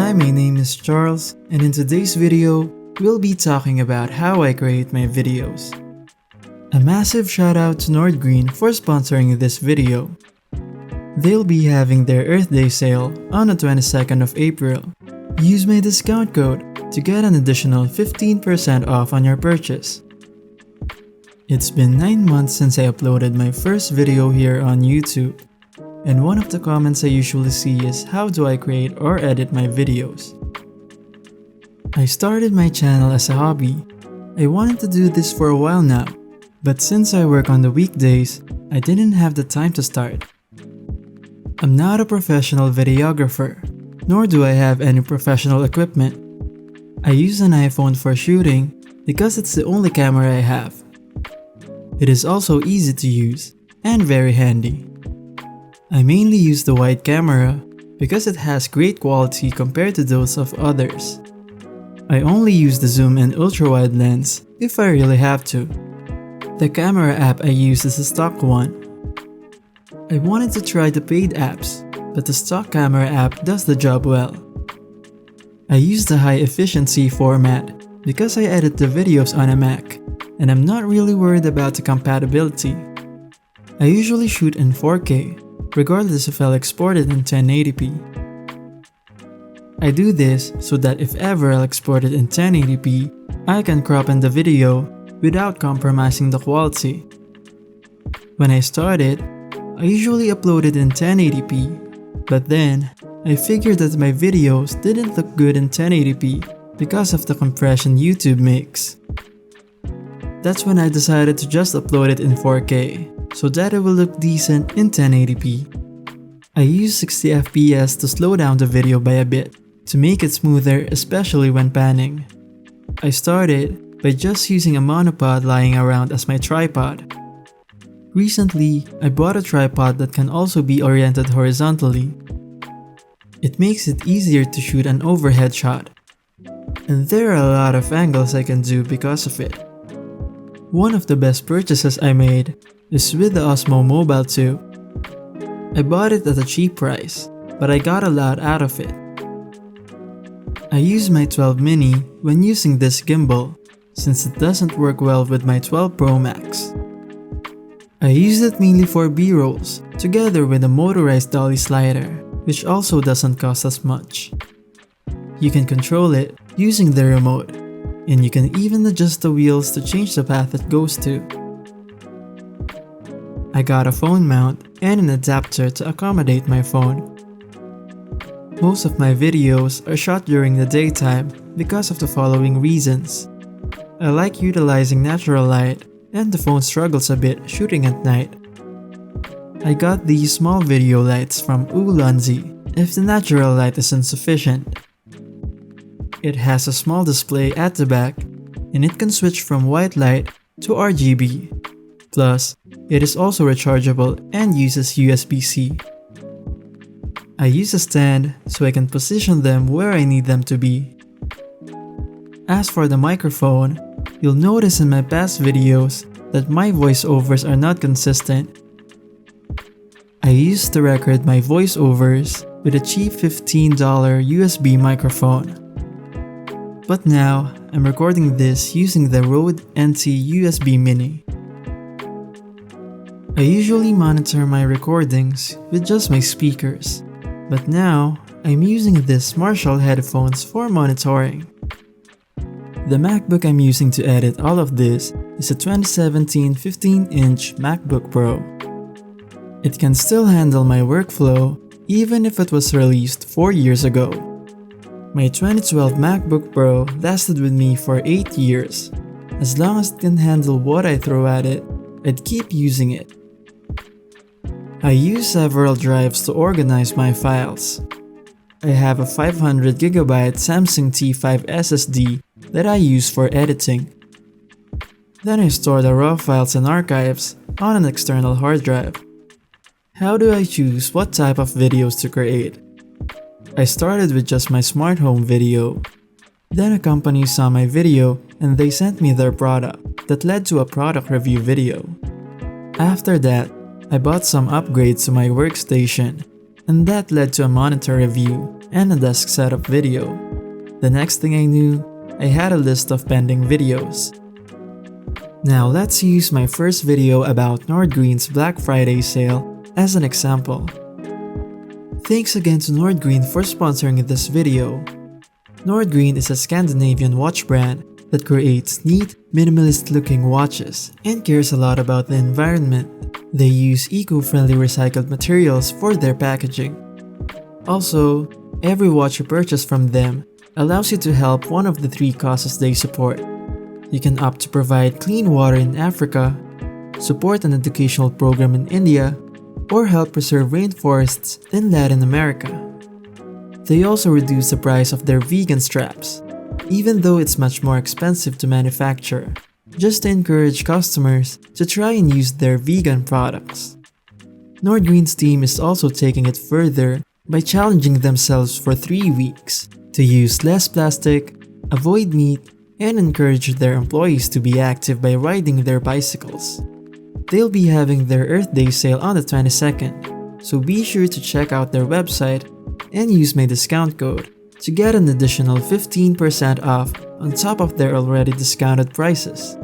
Hi, my name is Charles, and in today's video, we'll be talking about how I create my videos. A massive shout out to Nordgreen for sponsoring this video. They'll be having their Earth Day sale on the 22nd of April. Use my discount code to get an additional 15% off on your purchase. It's been 9 months since I uploaded my first video here on YouTube. And one of the comments I usually see is how do I create or edit my videos. I started my channel as a hobby. I wanted to do this for a while now, but since I work on the weekdays, I didn't have the time to start. I'm not a professional videographer, nor do I have any professional equipment. I use an iPhone for shooting because it's the only camera I have. It is also easy to use and very handy. I mainly use the wide camera because it has great quality compared to those of others. I only use the zoom and ultra-wide lens if I really have to. The camera app I use is a stock one. I wanted to try the paid apps, but the stock camera app does the job well. I use the high efficiency format because I edit the videos on a Mac, and I'm not really worried about the compatibility. I usually shoot in 4K, regardless if I'll export it in 1080p. I do this so that if ever I'll export it in 1080p, I can crop in the video without compromising the quality. When I started, I usually uploaded in 1080p, but then I figured that my videos didn't look good in 1080p because of the compression YouTube makes. That's when I decided to just upload it in 4K, so that it will look decent in 1080p. I use 60 FPS to slow down the video by a bit, to make it smoother especially when panning. I started by just using a monopod lying around as my tripod. Recently, I bought a tripod that can also be oriented horizontally. It makes it easier to shoot an overhead shot. And there are a lot of angles I can do because of it. One of the best purchases I made is with the Osmo Mobile 2. I bought it at a cheap price, but I got a lot out of it. I use my 12 mini when using this gimbal, since it doesn't work well with my 12 Pro Max. I use it mainly for B-rolls, together with a motorized dolly slider, which also doesn't cost as much. You can control it using the remote, and you can even adjust the wheels to change the path it goes to. I got a phone mount and an adapter to accommodate my phone. Most of my videos are shot during the daytime because of the following reasons. I like utilizing natural light, and the phone struggles a bit shooting at night. I got these small video lights from Ulanzi if the natural light is insufficient. It has a small display at the back, and it can switch from white light to RGB. Plus, it is also rechargeable and uses USB-C. I use a stand so I can position them where I need them to be. As for the microphone, you'll notice in my past videos that my voiceovers are not consistent. I used to record my voiceovers with a cheap $15 USB microphone. But now, I'm recording this using the Rode NT USB Mini. I usually monitor my recordings with just my speakers, but now I'm using these Marshall headphones for monitoring. The MacBook I'm using to edit all of this is a 2017 15-inch MacBook Pro. It can still handle my workflow even if it was released 4 years ago. My 2012 MacBook Pro lasted with me for 8 years. As long as it can handle what I throw at it, I'd keep using it. I use several drives to organize my files. I have a 500GB Samsung T5 SSD that I use for editing. Then I store the raw files and archives on an external hard drive. How do I choose what type of videos to create? I started with just my smart home video. Then a company saw my video and they sent me their product that led to a product review video. After that, I bought some upgrades to my workstation, and that led to a monitor review and a desk setup video. The next thing I knew, I had a list of pending videos. Now let's use my first video about Nordgreen's Black Friday sale as an example. Thanks again to Nordgreen for sponsoring this video. Nordgreen is a Scandinavian watch brand that creates neat, minimalist-looking watches and cares a lot about the environment. They use eco-friendly recycled materials for their packaging. Also, every watch you purchase from them allows you to help one of the 3 causes they support. You can opt to provide clean water in Africa, support an educational program in India, or help preserve rainforests in Latin America. They also reduce the price of their vegan straps, even though it's much more expensive to manufacture, just to encourage customers to try and use their vegan products. Nordgreen's team is also taking it further by challenging themselves for 3 weeks to use less plastic, avoid meat, and encourage their employees to be active by riding their bicycles. They'll be having their Earth Day sale on the 22nd, so be sure to check out their website and use my discount code to get an additional 15% off on top of their already discounted prices.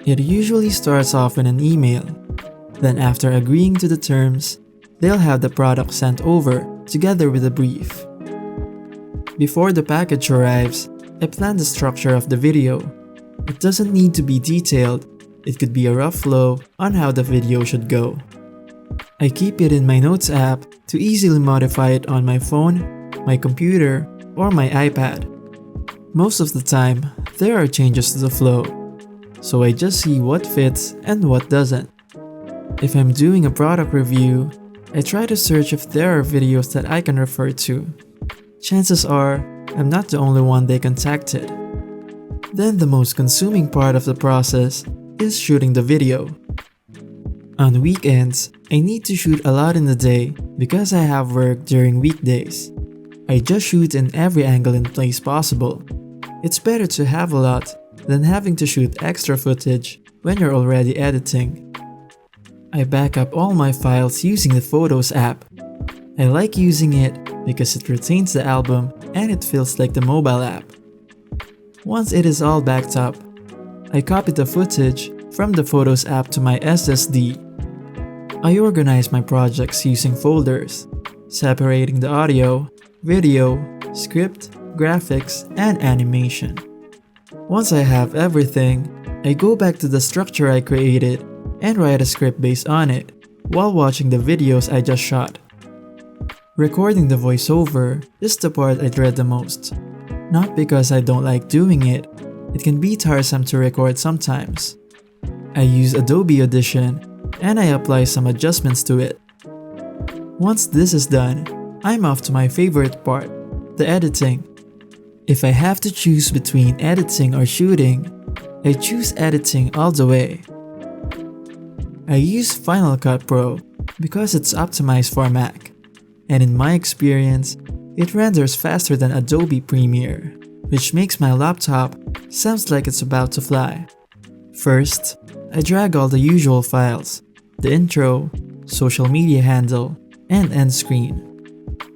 It usually starts off in an email. Then after agreeing to the terms, they'll have the product sent over together with a brief. Before the package arrives, I plan the structure of the video. It doesn't need to be detailed, it could be a rough flow on how the video should go. I keep it in my Notes app to easily modify it on my phone, my computer, or my iPad. Most of the time, there are changes to the flow, so I just see what fits and what doesn't. If I'm doing a product review, I try to search if there are videos that I can refer to. Chances are, I'm not the only one they contacted. Then the most consuming part of the process is shooting the video. On weekends, I need to shoot a lot in the day because I have work during weekdays. I just shoot in every angle and place possible. It's better to have a lot than having to shoot extra footage when you're already editing. I back up all my files using the Photos app. I like using it because it retains the album and it feels like the mobile app. Once it is all backed up, I copy the footage from the Photos app to my SSD. I organize my projects using folders, separating the audio, video, script, graphics, and animation. Once I have everything, I go back to the structure I created and write a script based on it while watching the videos I just shot. Recording the voiceover is the part I dread the most. Not because I don't like doing it, it can be tiresome to record sometimes. I use Adobe Audition and I apply some adjustments to it. Once this is done, I'm off to my favorite part, the editing. If I have to choose between editing or shooting, I choose editing all the way. I use Final Cut Pro because it's optimized for Mac, and in my experience, it renders faster than Adobe Premiere, which makes my laptop sound like it's about to fly. First, I drag all the usual files, the intro, social media handle, and end screen.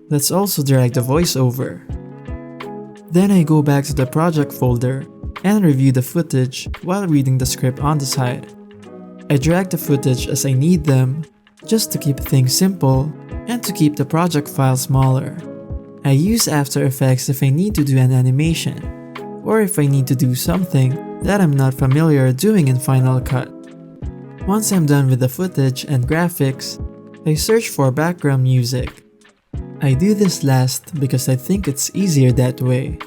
Let's also drag the voiceover. Then I go back to the project folder and review the footage while reading the script on the side. I drag the footage as I need them, just to keep things simple and to keep the project file smaller. I use After Effects if I need to do an animation, or if I need to do something that I'm not familiar doing in Final Cut. Once I'm done with the footage and graphics, I search for background music. I do this last because I think it's easier that way.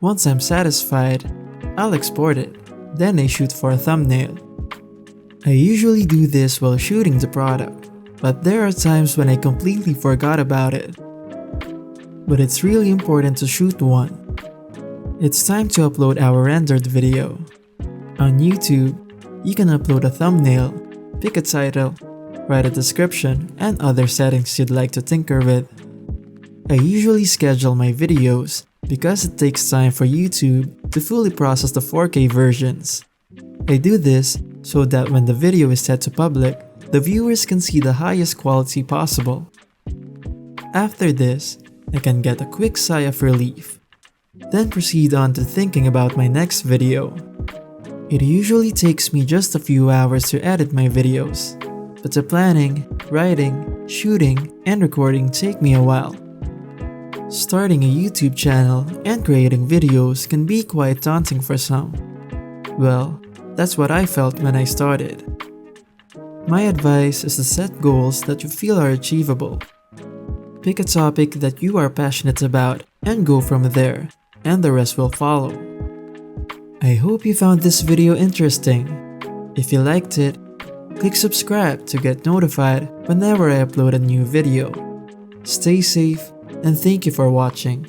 Once I'm satisfied, I'll export it, then I shoot for a thumbnail. I usually do this while shooting the product, but there are times when I completely forgot about it. But it's really important to shoot one. It's time to upload our rendered video. On YouTube, you can upload a thumbnail, pick a title, write a description, and other settings you'd like to tinker with. I usually schedule my videos because it takes time for YouTube to fully process the 4K versions. I do this so that when the video is set to public, the viewers can see the highest quality possible. After this, I can get a quick sigh of relief, then proceed on to thinking about my next video. It usually takes me just a few hours to edit my videos, but the planning, writing, shooting, and recording take me a while. Starting a YouTube channel and creating videos can be quite daunting for some. Well, that's what I felt when I started. My advice is to set goals that you feel are achievable. Pick a topic that you are passionate about and go from there, and the rest will follow. I hope you found this video interesting. If you liked it, click subscribe to get notified whenever I upload a new video. Stay safe and thank you for watching.